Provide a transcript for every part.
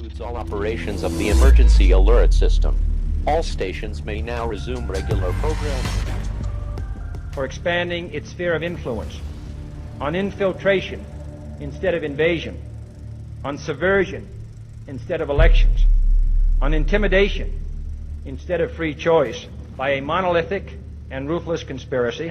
concludes all operations of the emergency alert system. All stations may now resume regular programming. For expanding its sphere of influence, on infiltration instead of invasion, on subversion instead of elections, on intimidation instead of free choice, by a monolithic and ruthless conspiracy.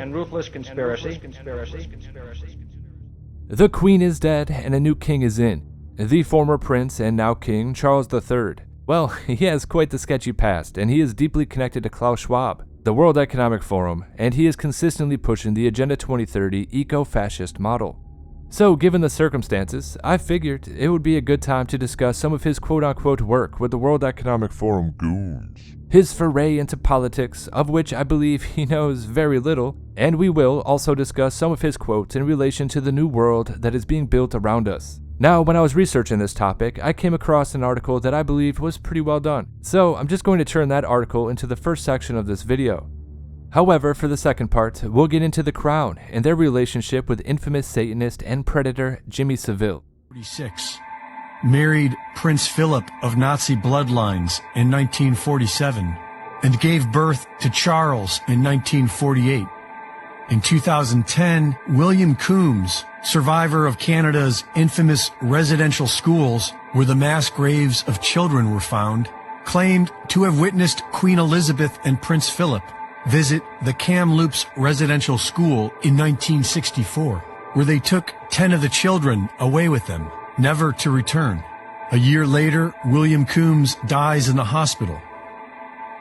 The Queen is dead and a new king is in. The former prince and now king, Charles III. Well, he has quite the sketchy past, and he is deeply connected to Klaus Schwab, the World Economic Forum, and he is consistently pushing the Agenda 2030 eco-fascist model. So, given the circumstances, I figured it would be a good time to discuss some of his quote-unquote work with the World Economic Forum goons. His foray into politics, of which I believe he knows very little, and we will also discuss some of his quotes in relation to the new world that is being built around us. Now, when I was researching this topic, I came across an article that I believed was pretty well done. So, I'm just going to turn that article into the first section of this video. However, for the second part, we'll get into the Crown and their relationship with infamous Satanist and predator Jimmy Savile. 46. Married Prince Philip of Nazi bloodlines in 1947 and gave birth to Charles in 1948. In 2010, William Coombs, survivor of Canada's infamous residential schools where the mass graves of children were found, claimed to have witnessed Queen Elizabeth and Prince Philip visit the Kamloops Residential School in 1964, where they took 10 of the children away with them, never to return. A year later, William Coombs dies in the hospital.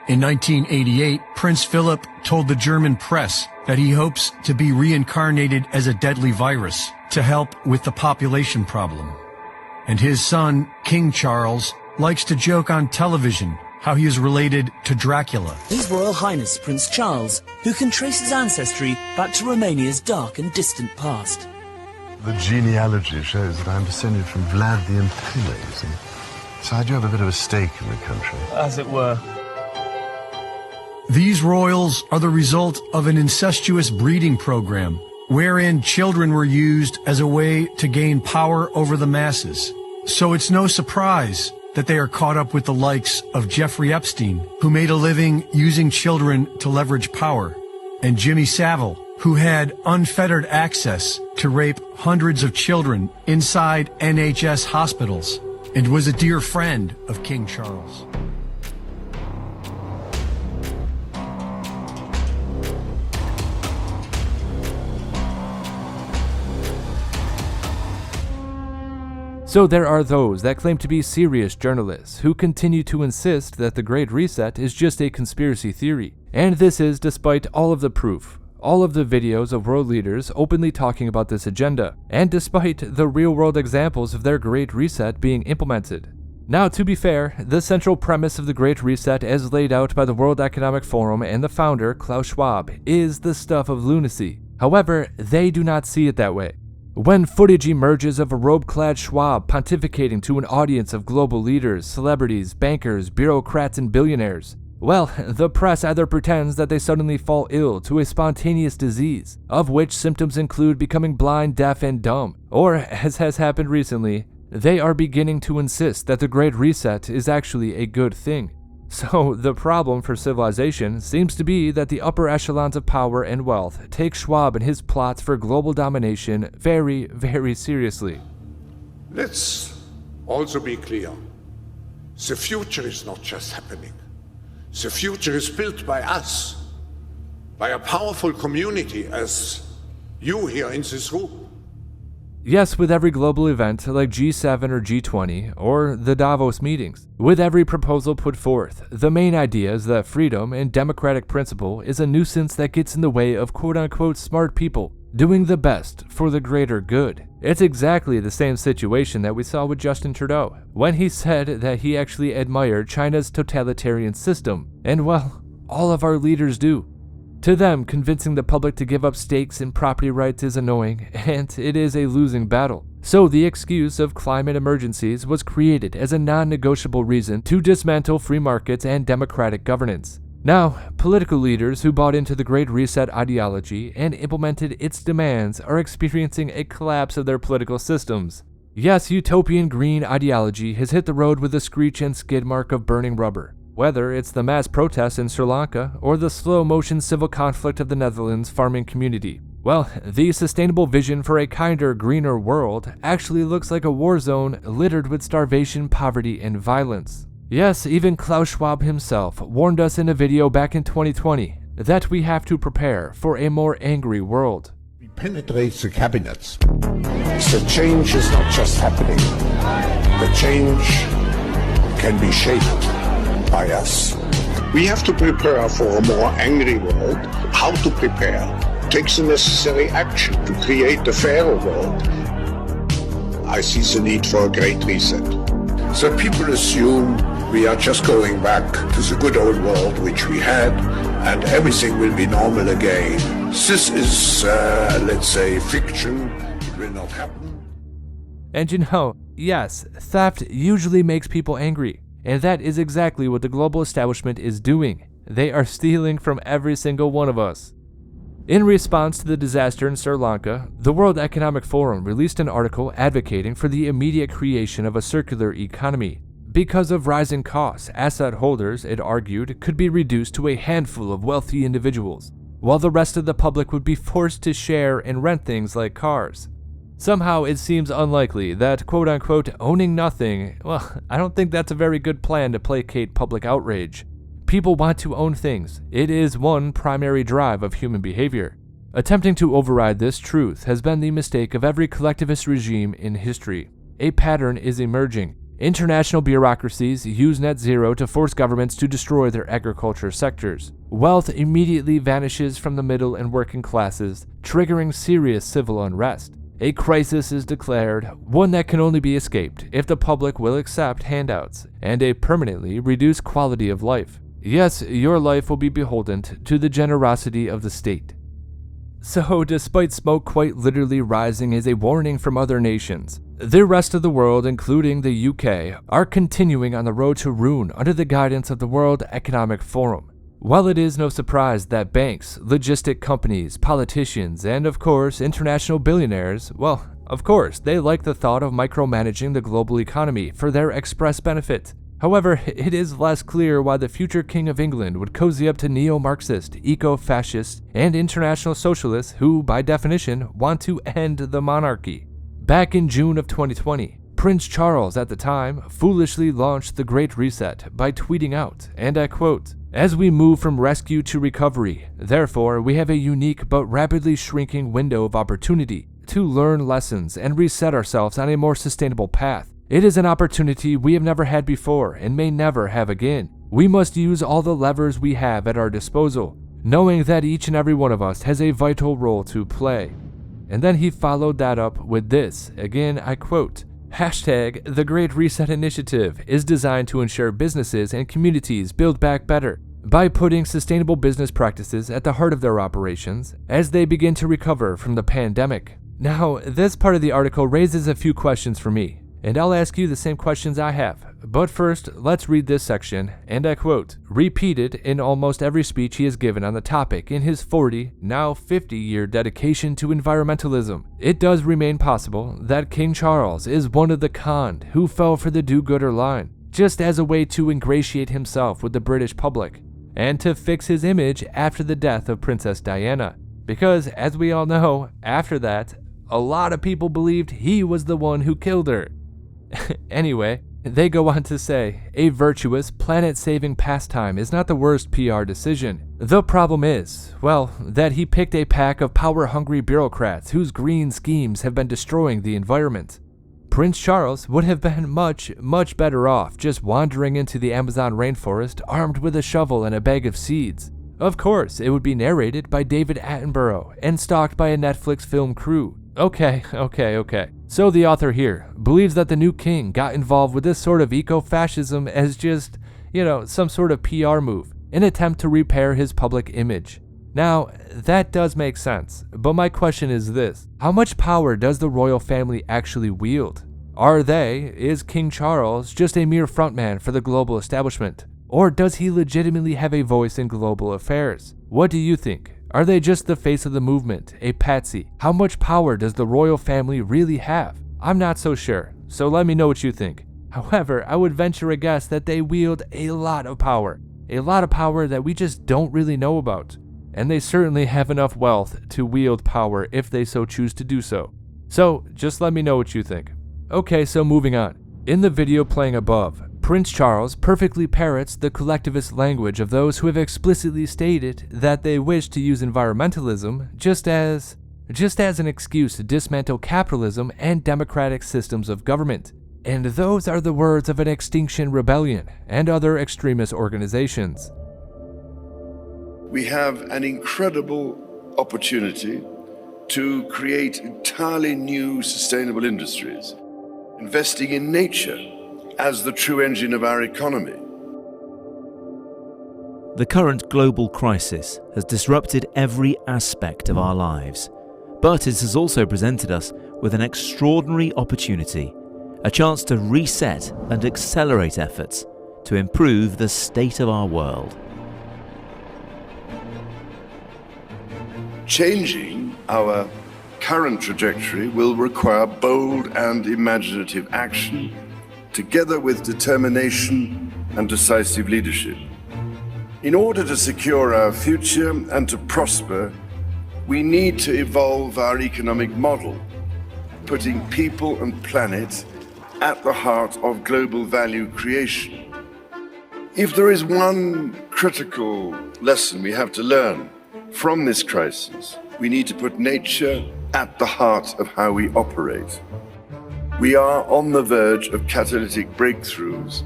In 1988, Prince Philip told the German press that he hopes to be reincarnated as a deadly virus to help with the population problem. And his son, King Charles, likes to joke on television how he is related to Dracula. His Royal Highness Prince Charles, who can trace his ancestry back to Romania's dark and distant past. The genealogy shows that I'm descended from Vlad the Impaler, you see. So I do have a bit of a stake in the country. As it were. These royals are the result of an incestuous breeding program wherein children were used as a way to gain power over the masses. So it's no surprise that they are caught up with the likes of Jeffrey Epstein, who made a living using children to leverage power, and Jimmy Savile, who had unfettered access to rape hundreds of children inside NHS hospitals and was a dear friend of King Charles. So there are those that claim to be serious journalists who continue to insist that the Great Reset is just a conspiracy theory. And this is despite all of the proof, all of the videos of world leaders openly talking about this agenda, and despite the real-world examples of their Great Reset being implemented. Now, to be fair, the central premise of the Great Reset as laid out by the World Economic Forum and the founder, Klaus Schwab, is the stuff of lunacy. However, they do not see it that way. When footage emerges of a robe-clad Schwab pontificating to an audience of global leaders, celebrities, bankers, bureaucrats, and billionaires, well, the press either pretends that they suddenly fall ill to a spontaneous disease, of which symptoms include becoming blind, deaf, and dumb, or, as has happened recently, they are beginning to insist that the Great Reset is actually a good thing. So, the problem for civilization seems to be that the upper echelons of power and wealth take Schwab and his plots for global domination very, very seriously. Let's also be clear. The future is not just happening. The future is built by us, by a powerful community as you here in this room. Yes, with every global event like G7 or G20 or the Davos meetings, with every proposal put forth, the main idea is that freedom and democratic principle is a nuisance that gets in the way of quote-unquote smart people doing the best for the greater good. It's exactly the same situation that we saw with Justin Trudeau when he said that he actually admired China's totalitarian system, and well, all of our leaders do. To them, convincing the public to give up stakes in property rights is annoying, and it is a losing battle. So the excuse of climate emergencies was created as a non-negotiable reason to dismantle free markets and democratic governance. Now, political leaders who bought into the Great Reset ideology and implemented its demands are experiencing a collapse of their political systems. Yes, utopian green ideology has hit the road with the screech and skid mark of burning rubber. Whether it's the mass protests in Sri Lanka or the slow-motion civil conflict of the Netherlands farming community, well, the sustainable vision for a kinder, greener world actually looks like a war zone littered with starvation, poverty, and violence. Yes, even Klaus Schwab himself warned us in a video back in 2020 that we have to prepare for a more angry world. We penetrate the cabinets. The change is not just happening. The change can be shaped by us. We have to prepare for a more angry world. How to prepare? Take the necessary action to create a fairer world. I see the need for a great reset. So people assume we are just going back to the good old world which we had, and everything will be normal again. This is, let's say, fiction. It will not happen. And you know, yes, theft usually makes people angry. And that is exactly what the global establishment is doing. They are stealing from every single one of us. In response to the disaster in Sri Lanka, the World Economic Forum released an article advocating for the immediate creation of a circular economy. Because of rising costs, asset holders, it argued, could be reduced to a handful of wealthy individuals, while the rest of the public would be forced to share and rent things like cars. Somehow it seems unlikely that quote-unquote owning nothing, well, I don't think that's a very good plan to placate public outrage. People want to own things. It is one primary drive of human behavior. Attempting to override this truth has been the mistake of every collectivist regime in history. A pattern is emerging. International bureaucracies use net zero to force governments to destroy their agriculture sectors. Wealth immediately vanishes from the middle and working classes, triggering serious civil unrest. A crisis is declared, one that can only be escaped if the public will accept handouts and a permanently reduced quality of life. Yes, your life will be beholden to the generosity of the state. So, despite smoke quite literally rising as a warning from other nations, the rest of the world, including the UK, are continuing on the road to ruin under the guidance of the World Economic Forum. While it is no surprise that banks, logistic companies, politicians, and of course international billionaires, well, of course, they like the thought of micromanaging the global economy for their express benefit. However, it is less clear why the future King of England would cozy up to neo-Marxist, eco-fascists, and international socialists who, by definition, want to end the monarchy. Back in June of 2020, Prince Charles at the time foolishly launched the Great Reset by tweeting out, and I quote, "As we move from rescue to recovery, therefore we have a unique but rapidly shrinking window of opportunity to learn lessons and reset ourselves on a more sustainable path. It is an opportunity we have never had before and may never have again. We must use all the levers we have at our disposal, knowing that each and every one of us has a vital role to play." And then he followed that up with this, again I quote, "Hashtag the Great Reset Initiative is designed to ensure businesses and communities build back better by putting sustainable business practices at the heart of their operations as they begin to recover from the pandemic." Now, this part of the article raises a few questions for me, and I'll ask you the same questions I have. But first, let's read this section, and I quote, "Repeated in almost every speech he has given on the topic in his 40, now 50-year dedication to environmentalism, it does remain possible that King Charles is one of the conned who fell for the do-gooder line, just as a way to ingratiate himself with the British public, and to fix his image after the death of Princess Diana. Because, as we all know, after that, a lot of people believed he was the one who killed her." Anyway, they go on to say, "A virtuous, planet-saving pastime is not the worst PR decision. The problem is, well, that he picked a pack of power-hungry bureaucrats whose green schemes have been destroying the environment. Prince Charles would have been much, much better off just wandering into the Amazon rainforest armed with a shovel and a bag of seeds. Of course, it would be narrated by David Attenborough and stalked by a Netflix film crew. Okay. So the author here believes that the new king got involved with this sort of eco-fascism as just, some sort of PR move, an attempt to repair his public image. Now, that does make sense, but my question is this: how much power does the royal family actually wield? Is King Charles just a mere frontman for the global establishment? Or does he legitimately have a voice in global affairs? What do you think? Are they just the face of the movement, a patsy? How much power does the royal family really have? I'm not so sure, so let me know what you think. However, I would venture a guess that they wield a lot of power that we just don't really know about. And they certainly have enough wealth to wield power if they so choose to do so. So, just let me know what you think. Okay, so moving on. In the video playing above, Prince Charles perfectly parrots the collectivist language of those who have explicitly stated that they wish to use environmentalism just as an excuse to dismantle capitalism and democratic systems of government. And those are the words of an Extinction Rebellion and other extremist organizations. We have an incredible opportunity to create entirely new sustainable industries, investing in nature as the true engine of our economy. The current global crisis has disrupted every aspect of our lives, but it has also presented us with an extraordinary opportunity, a chance to reset and accelerate efforts to improve the state of our world. Changing our current trajectory will require bold and imaginative action, together with determination and decisive leadership. In order to secure our future and to prosper, we need to evolve our economic model, putting people and planet at the heart of global value creation. If there is one critical lesson we have to learn from this crisis, we need to put nature at the heart of how we operate. We are on the verge of catalytic breakthroughs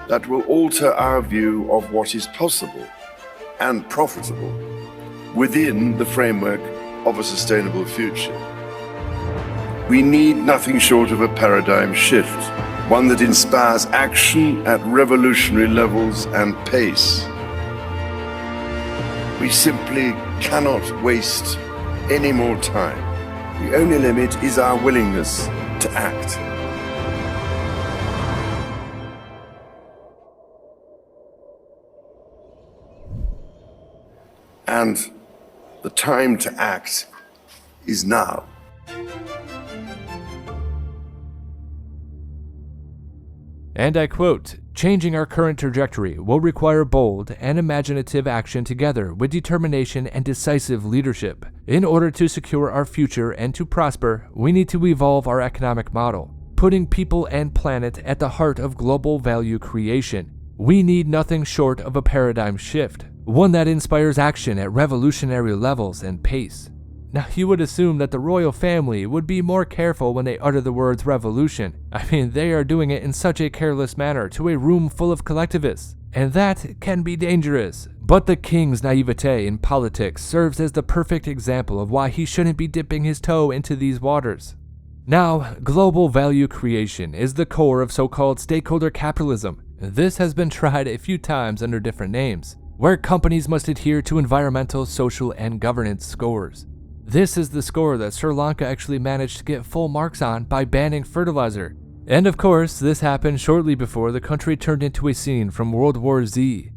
that will alter our view of what is possible and profitable within the framework of a sustainable future. We need nothing short of a paradigm shift, one that inspires action at revolutionary levels and pace. We simply cannot waste any more time. The only limit is our willingness to act. And the time to act is now. And I quote, "Changing our current trajectory will require bold and imaginative action together with determination and decisive leadership. In order to secure our future and to prosper, we need to evolve our economic model, putting people and planet at the heart of global value creation. We need nothing short of a paradigm shift, one that inspires action at revolutionary levels and pace." Now, you would assume that the royal family would be more careful when they utter the words revolution. I mean, they are doing it in such a careless manner to a room full of collectivists, and that can be dangerous. But the king's naivete in politics serves as the perfect example of why he shouldn't be dipping his toe into these waters. Now, global value creation is the core of so-called stakeholder capitalism. This has been tried a few times under different names, where companies must adhere to environmental, social, and governance scores. This is the score that Sri Lanka actually managed to get full marks on by banning fertilizer. And of course, this happened shortly before the country turned into a scene from World War Z.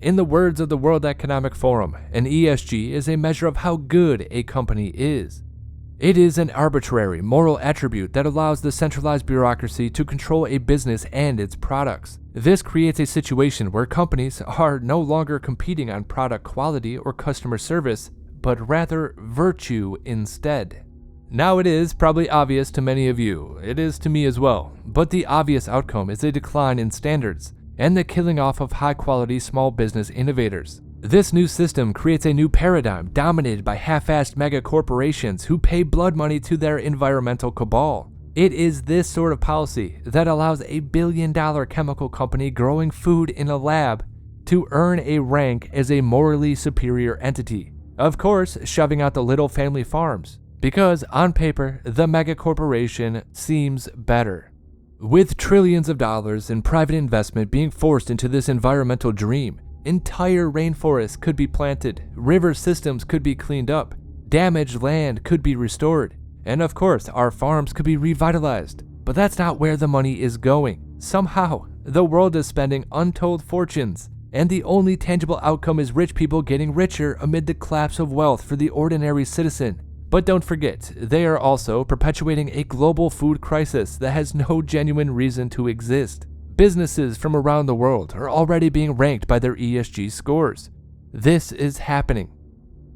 In the words of the World Economic Forum, an ESG is a measure of how good a company is. It is an arbitrary moral attribute that allows the centralized bureaucracy to control a business and its products. This creates a situation where companies are no longer competing on product quality or customer service, but rather virtue instead. Now, it is probably obvious to many of you, it is to me as well, but the obvious outcome is a decline in standards and the killing off of high-quality small business innovators. This new system creates a new paradigm dominated by half-assed mega corporations who pay blood money to their environmental cabal. It is this sort of policy that allows a billion-dollar chemical company growing food in a lab to earn a rank as a morally superior entity. Of course, shoving out the little family farms, because on paper, the mega corporation seems better. With trillions of dollars in private investment being forced into this environmental dream, entire rainforests could be planted, river systems could be cleaned up, damaged land could be restored, and of course, our farms could be revitalized. But that's not where the money is going. Somehow, the world is spending untold fortunes, and the only tangible outcome is rich people getting richer amid the collapse of wealth for the ordinary citizen. But don't forget, they are also perpetuating a global food crisis that has no genuine reason to exist. Businesses from around the world are already being ranked by their ESG scores. This is happening.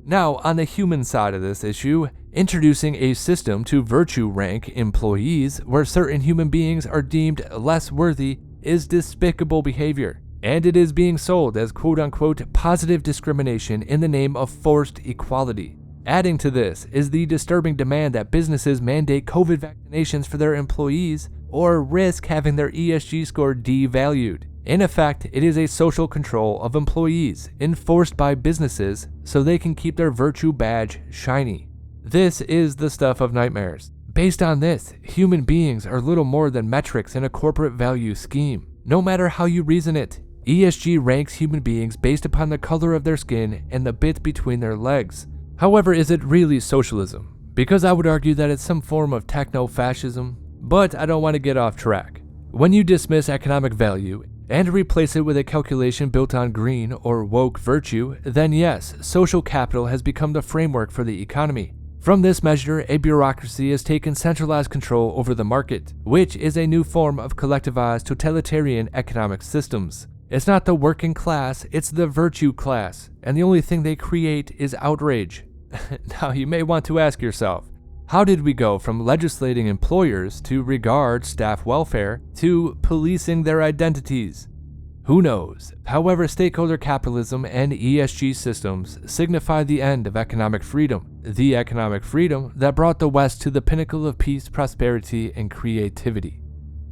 Now, on the human side of this issue, introducing a system to virtue rank employees where certain human beings are deemed less worthy is despicable behavior, and it is being sold as quote-unquote positive discrimination in the name of forced equality. Adding to this is the disturbing demand that businesses mandate COVID vaccinations for their employees or risk having their ESG score devalued. In effect, it is a social control of employees enforced by businesses so they can keep their virtue badge shiny. This is the stuff of nightmares. Based on this, human beings are little more than metrics in a corporate value scheme. No matter how you reason it, ESG ranks human beings based upon the color of their skin and the bit between their legs. However, is it really socialism? Because I would argue that it's some form of techno-fascism, but I don't want to get off track. When you dismiss economic value and replace it with a calculation built on green or woke virtue, then yes, social capital has become the framework for the economy. From this measure, a bureaucracy has taken centralized control over the market, which is a new form of collectivized totalitarian economic systems. It's not the working class, it's the virtue class, and the only thing they create is outrage. Now you may want to ask yourself, how did we go from legislating employers to regard staff welfare to policing their identities? Who knows? However, stakeholder capitalism and ESG systems signify the end of economic freedom, the economic freedom that brought the West to the pinnacle of peace, prosperity, and creativity.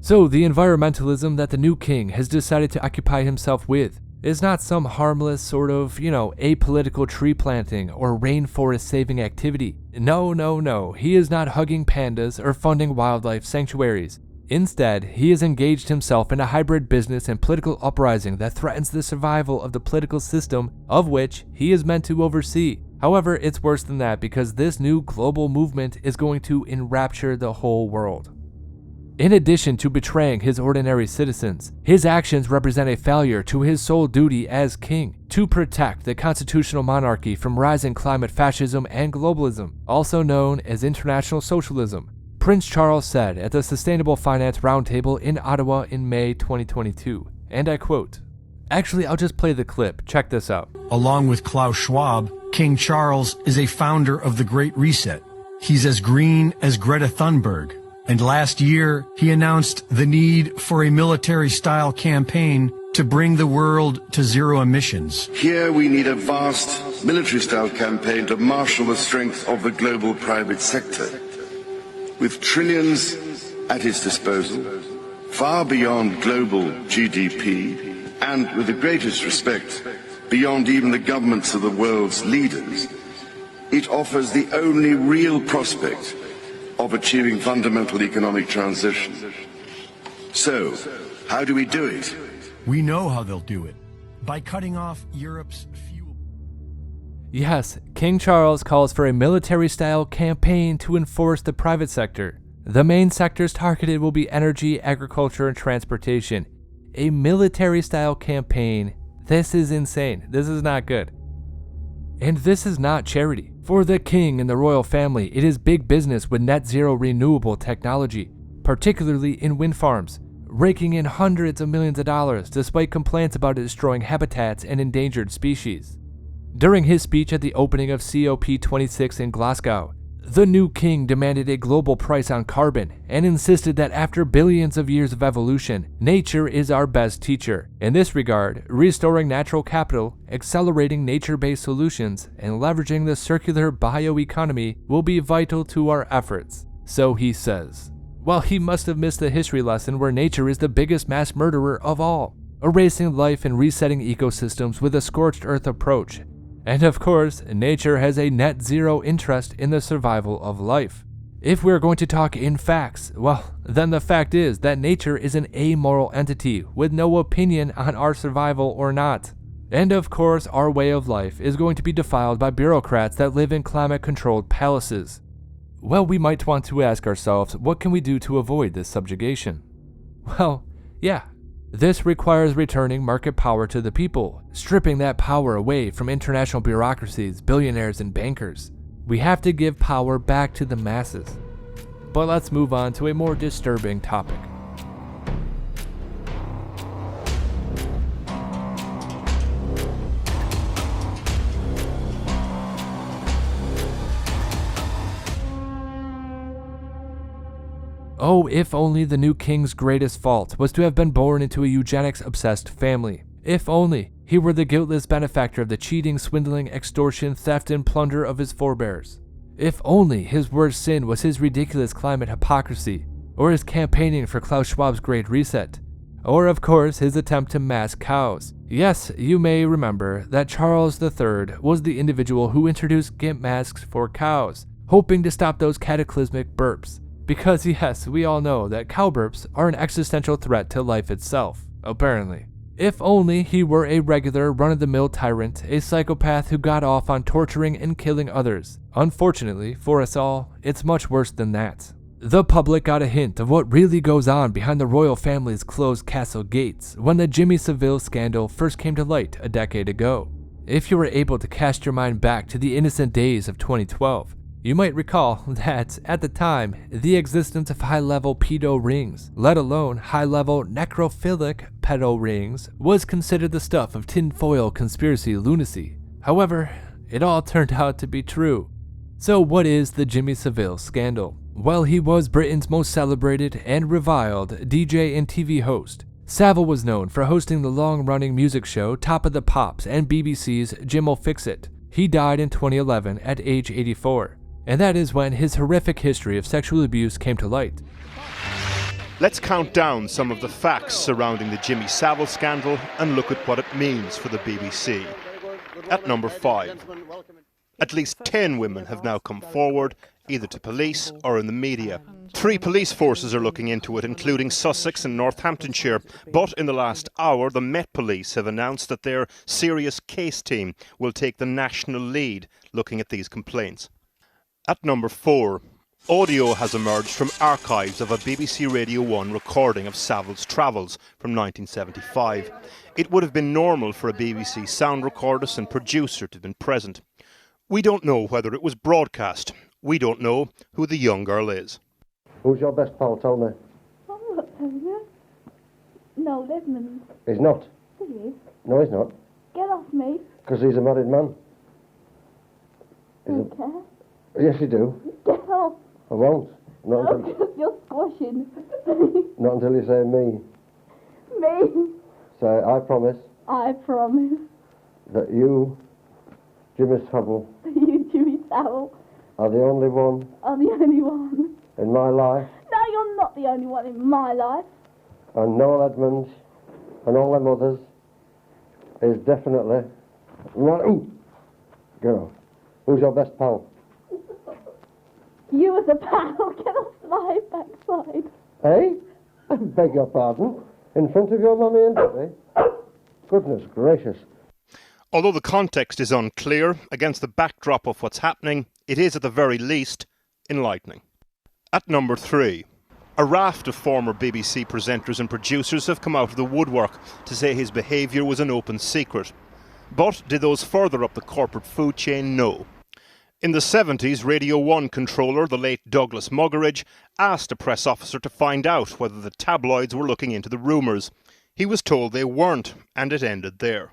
So the environmentalism that the new king has decided to occupy himself with is not some harmless sort of, apolitical tree planting or rainforest saving activity. No. He is not hugging pandas or funding wildlife sanctuaries. Instead, he has engaged himself in a hybrid business and political uprising that threatens the survival of the political system of which he is meant to oversee. However, it's worse than that because this new global movement is going to enrapture the whole world. In addition to betraying his ordinary citizens, his actions represent a failure to his sole duty as king, to protect the constitutional monarchy from rising climate fascism and globalism, also known as international socialism. Prince Charles said at the Sustainable Finance Roundtable in Ottawa in May 2022, and I quote, actually, I'll just play the clip, check this out. Along with Klaus Schwab, King Charles is a founder of the Great Reset. He's as green as Greta Thunberg. And last year, he announced the need for a military-style campaign to bring the world to zero emissions. Here we need a vast military-style campaign to marshal the strength of the global private sector. With trillions at its disposal, far beyond global GDP, and with the greatest respect, beyond even the governments of the world's leaders, it offers the only real prospect of achieving fundamental economic transition. So, how do we do it? We know how they'll do it. By cutting off Europe's fuel. Yes, King Charles calls for a military-style campaign to enforce the private sector. The main sectors targeted will be energy, agriculture, and transportation. A military-style campaign. This is insane. This is not good. And this is not charity. For the king and the royal family, it is big business with net zero renewable technology, particularly in wind farms, raking in hundreds of millions of dollars despite complaints about it destroying habitats and endangered species. During his speech at the opening of COP26 in Glasgow, the new king demanded a global price on carbon and insisted that after billions of years of evolution, nature is our best teacher. In this regard, restoring natural capital, accelerating nature-based solutions, and leveraging the circular bioeconomy will be vital to our efforts, so he says. Well, he must have missed the history lesson where nature is the biggest mass murderer of all, erasing life and resetting ecosystems with a scorched earth approach. And of course, nature has a net zero interest in the survival of life. If we're going to talk in facts, well, then the fact is that nature is an amoral entity with no opinion on our survival or not. And of course, our way of life is going to be defiled by bureaucrats that live in climate-controlled palaces. Well, we might want to ask ourselves, what can we do to avoid this subjugation? Well, yeah. This requires returning market power to the people, stripping that power away from international bureaucracies, billionaires, and bankers. We have to give power back to the masses. But let's move on to a more disturbing topic. Oh, if only the new king's greatest fault was to have been born into a eugenics-obsessed family. If only he were the guiltless benefactor of the cheating, swindling, extortion, theft, and plunder of his forebears. If only his worst sin was his ridiculous climate hypocrisy, or his campaigning for Klaus Schwab's Great Reset, or of course his attempt to mask cows. Yes, you may remember that Charles III was the individual who introduced gimp masks for cows, hoping to stop those cataclysmic burps. Because yes, we all know that cow burps are an existential threat to life itself, apparently. If only he were a regular run-of-the-mill tyrant, a psychopath who got off on torturing and killing others. Unfortunately, for us all, it's much worse than that. The public got a hint of what really goes on behind the royal family's closed castle gates when the Jimmy Savile scandal first came to light a decade ago. If you were able to cast your mind back to the innocent days of 2012, you might recall that, at the time, the existence of high-level pedo rings, let alone high-level necrophilic pedo rings, was considered the stuff of tinfoil conspiracy lunacy. However, it all turned out to be true. So what is the Jimmy Savile scandal? Well, he was Britain's most celebrated and reviled DJ and TV host. Savile was known for hosting the long-running music show Top of the Pops and BBC's Jim'll Fix It. He died in 2011 at age 84. And that is when his horrific history of sexual abuse came to light. Let's count down some of the facts surrounding the Jimmy Savile scandal and look at what it means for the BBC. At number 5, at least 10 women have now come forward, either to police or in the media. 3 police forces are looking into it, including Sussex and Northamptonshire. But in the last hour, the Met Police have announced that their serious case team will take the national lead looking at these complaints. At number 4, audio has emerged from archives of a BBC Radio 1 recording of Savile's travels from 1975. It would have been normal for a BBC sound recordist and producer to have been present. We don't know whether it was broadcast. We don't know who the young girl is. Who's your best pal, tell me? I'm not telling you. No, Desmond. He's not? He is. No, he's not. Get off me. Because he's a married man. I don't care. Yes, you do. Get off. I won't. Not No, until, because you're squashing. not until you say me. Me. Say, I promise I promise. that you, Jimmy Savile, You, Jimmy Savile, are the only one are the only one. in my life, No, you're not the only one in my life. and Noel Edmonds and all them others is definitely... Ooh! Get off. Who's your best pal? You as a pal, get off my backside. Eh? I beg your pardon? In front of your mummy and daddy? Goodness gracious. Although the context is unclear, against the backdrop of what's happening, it is at the very least enlightening. At number 3, a raft of former BBC presenters and producers have come out of the woodwork to say his behaviour was an open secret. But did those further up the corporate food chain? No. In the 70s, Radio 1 controller, the late Douglas Muggeridge, asked a press officer to find out whether the tabloids were looking into the rumours. He was told they weren't, and it ended there.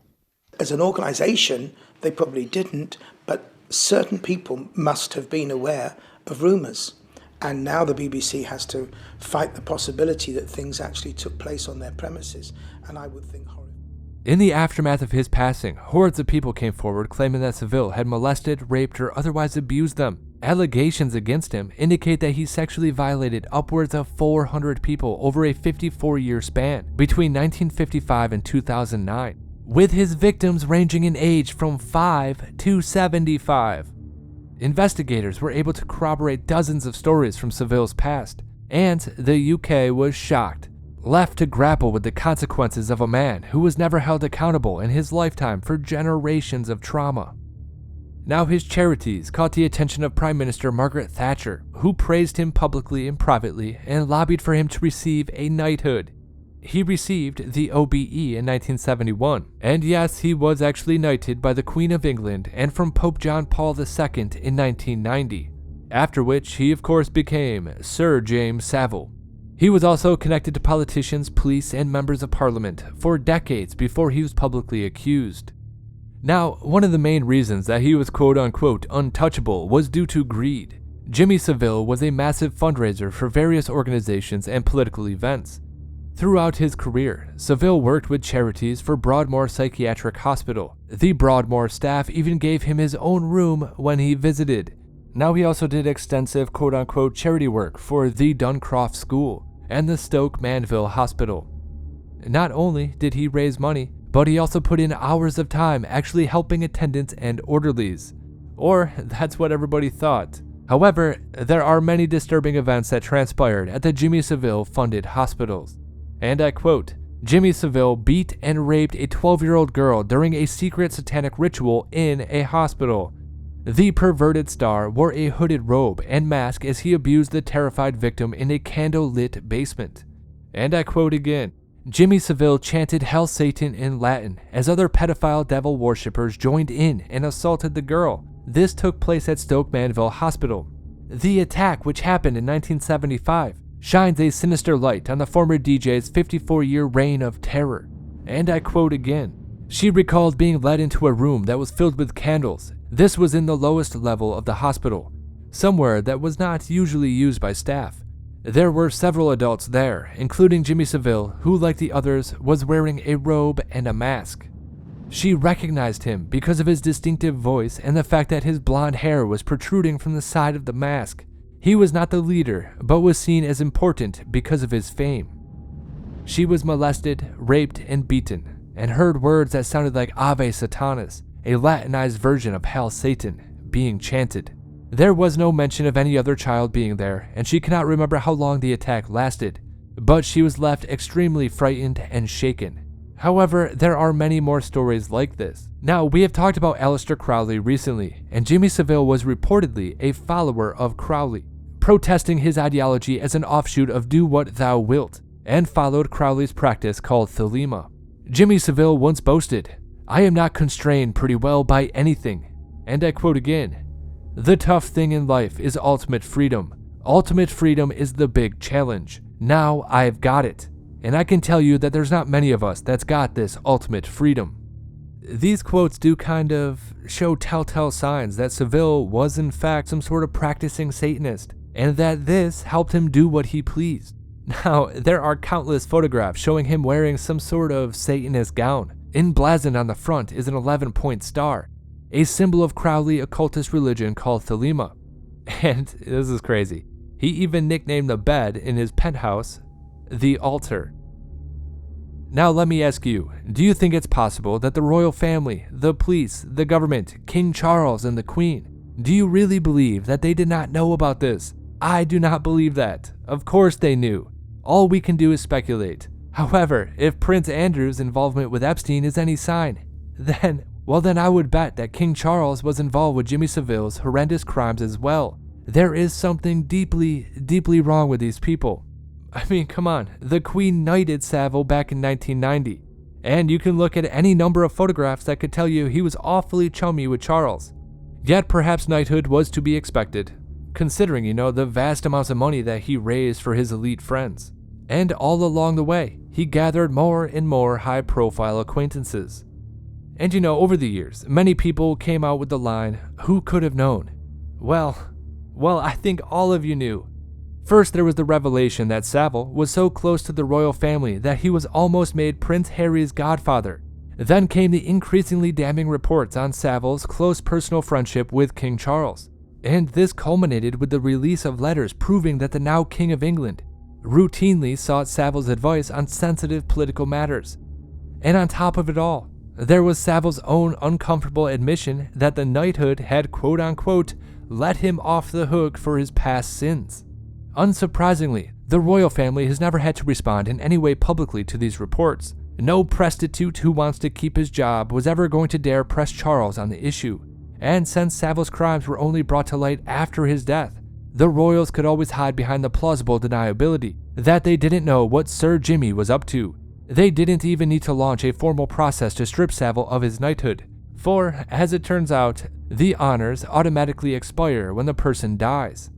As an organisation, they probably didn't, but certain people must have been aware of rumours. And now the BBC has to fight the possibility that things actually took place on their premises, and I would think horrible. In the aftermath of his passing, hordes of people came forward claiming that Savile had molested, raped, or otherwise abused them. Allegations against him indicate that he sexually violated upwards of 400 people over a 54-year span between 1955 and 2009, with his victims ranging in age from 5 to 75. Investigators were able to corroborate dozens of stories from Savile's past, and the UK was shocked, left to grapple with the consequences of a man who was never held accountable in his lifetime for generations of trauma. Now his charities caught the attention of Prime Minister Margaret Thatcher, who praised him publicly and privately and lobbied for him to receive a knighthood. He received the OBE in 1971, and yes, he was actually knighted by the Queen of England and from Pope John Paul II in 1990, after which he of course became Sir James Savile. He was also connected to politicians, police, and members of parliament for decades before he was publicly accused. Now, one of the main reasons that he was quote-unquote untouchable was due to greed. Jimmy Savile was a massive fundraiser for various organizations and political events. Throughout his career, Savile worked with charities for Broadmoor Psychiatric Hospital. The Broadmoor staff even gave him his own room when he visited. Now, he also did extensive quote-unquote charity work for the Duncroft School and the Stoke Mandeville Hospital. Not only did he raise money, but he also put in hours of time actually helping attendants and orderlies. Or that's what everybody thought. However, there are many disturbing events that transpired at the Jimmy Savile funded hospitals. And I quote, Jimmy Savile beat and raped a 12-year-old girl during a secret satanic ritual in a hospital. The perverted star wore a hooded robe and mask as he abused the terrified victim in a candle-lit basement. And I quote again, Jimmy Savile chanted Hail Satan in Latin as other pedophile devil worshippers joined in and assaulted the girl. This took place at Stoke Mandeville Hospital. The attack, which happened in 1975, shines a sinister light on the former DJ's 54-year reign of terror. And I quote again, she recalled being led into a room that was filled with candles. This was in the lowest level of the hospital, somewhere that was not usually used by staff. There were several adults there, including Jimmy Savile, who, like the others, was wearing a robe and a mask. She recognized him because of his distinctive voice and the fact that his blonde hair was protruding from the side of the mask. He was not the leader, but was seen as important because of his fame. She was molested, raped, and beaten, and heard words that sounded like Ave Satanas, a Latinized version of Hail Satan, being chanted. There was no mention of any other child being there, and she cannot remember how long the attack lasted, but she was left extremely frightened and shaken. However, there are many more stories like this. Now, we have talked about Aleister Crowley recently, and Jimmy Savile was reportedly a follower of Crowley, protesting his ideology as an offshoot of Do What Thou Wilt, and followed Crowley's practice called Thelema. Jimmy Savile once boasted, I am not constrained pretty well by anything. And I quote again, the tough thing in life is ultimate freedom. Ultimate freedom is the big challenge. Now I've got it. And I can tell you that there's not many of us that's got this ultimate freedom. These quotes do kind of show telltale signs that Savile was in fact some sort of practicing Satanist, and that this helped him do what he pleased. Now, there are countless photographs showing him wearing some sort of Satanist gown. Emblazoned on the front is an 11-point star, a symbol of Crowley occultist religion called Thelema. And this is crazy. He even nicknamed the bed in his penthouse the altar. Now let me ask you, do you think it's possible that the royal family, the police, the government, King Charles, and the Queen, do you really believe that they did not know about this? I do not believe that. Of course they knew. All we can do is speculate. However, if Prince Andrew's involvement with Epstein is any sign, then I would bet that King Charles was involved with Jimmy Savile's horrendous crimes as well. There is something deeply, deeply wrong with these people. I mean, come on, the Queen knighted Savile back in 1990, and you can look at any number of photographs that could tell you he was awfully chummy with Charles. Yet perhaps knighthood was to be expected, considering, the vast amounts of money that he raised for his elite friends. And all along the way, he gathered more and more high-profile acquaintances. And over the years, many people came out with the line, who could have known? Well, I think all of you knew. First, there was the revelation that Savile was so close to the royal family that he was almost made Prince Harry's godfather. Then came the increasingly damning reports on Savile's close personal friendship with King Charles. And this culminated with the release of letters proving that the now King of England routinely sought Savile's advice on sensitive political matters. And on top of it all, there was Savile's own uncomfortable admission that the knighthood had quote-unquote let him off the hook for his past sins. Unsurprisingly, the royal family has never had to respond in any way publicly to these reports. No prostitute who wants to keep his job was ever going to dare press Charles on the issue. And since Savile's crimes were only brought to light after his death, the royals could always hide behind the plausible deniability that they didn't know what Sir Jimmy was up to. They didn't even need to launch a formal process to strip Savile of his knighthood, for, as it turns out, the honors automatically expire when the person dies.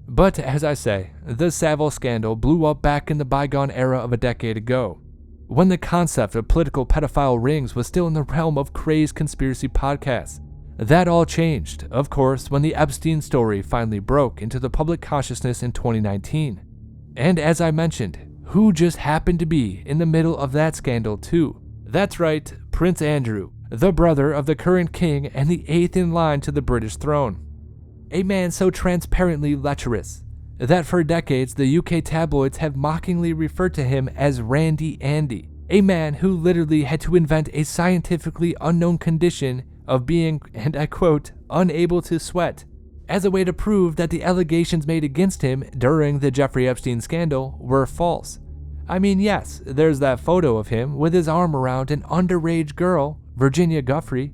But as I say, the Savile scandal blew up back in the bygone era of a decade ago, when the concept of political pedophile rings was still in the realm of crazed conspiracy podcasts. That all changed, of course, when the Epstein story finally broke into the public consciousness in 2019. And as I mentioned, who just happened to be in the middle of that scandal too? That's right, Prince Andrew, the brother of the current king and the 8th in line to the British throne. A man so transparently lecherous that for decades the UK tabloids have mockingly referred to him as Randy Andy, a man who literally had to invent a scientifically unknown condition of being, and I quote, unable to sweat, as a way to prove that the allegations made against him during the Jeffrey Epstein scandal were false. I mean, yes, there's that photo of him with his arm around an underage girl, Virginia Giuffre,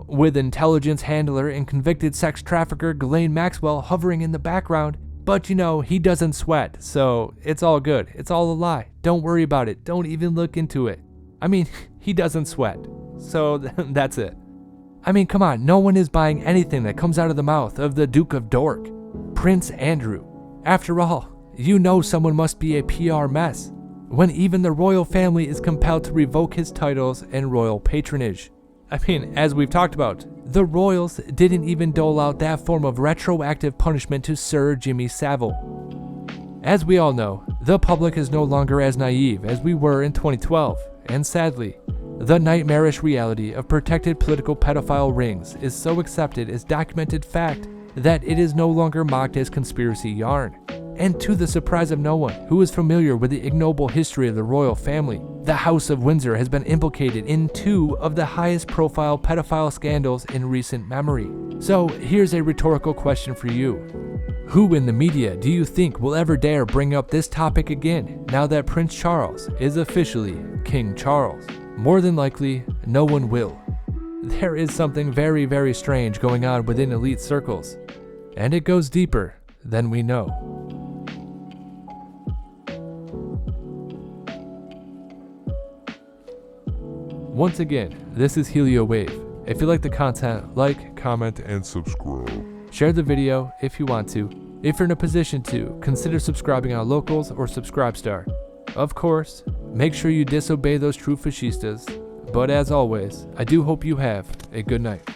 with intelligence handler and convicted sex trafficker Ghislaine Maxwell hovering in the background, but he doesn't sweat, so it's all good. It's all a lie. Don't worry about it. Don't even look into it. I mean, he doesn't sweat, so that's it. I mean, come on, no one is buying anything that comes out of the mouth of the Duke of Dork, Prince Andrew. After all, someone must be a PR mess when even the royal family is compelled to revoke his titles and royal patronage. I mean, as we've talked about, the royals didn't even dole out that form of retroactive punishment to Sir Jimmy Savile. As we all know, the public is no longer as naive as we were in 2012, and sadly, the nightmarish reality of protected political pedophile rings is so accepted as documented fact that it is no longer mocked as conspiracy yarn. And to the surprise of no one who is familiar with the ignoble history of the royal family, the House of Windsor has been implicated in 2 of the highest profile pedophile scandals in recent memory. So here's a rhetorical question for you. Who in the media do you think will ever dare bring up this topic again now that Prince Charles is officially King Charles? More than likely, no one will. There is something very, very strange going on within elite circles, and it goes deeper than we know. Once again, this is HelioWave. If you like the content, like, comment, and subscribe. Share the video if you want to. If you're in a position to, consider subscribing on Locals or Subscribestar. Of course, make sure you disobey those true fascistas. But as always, I do hope you have a good night.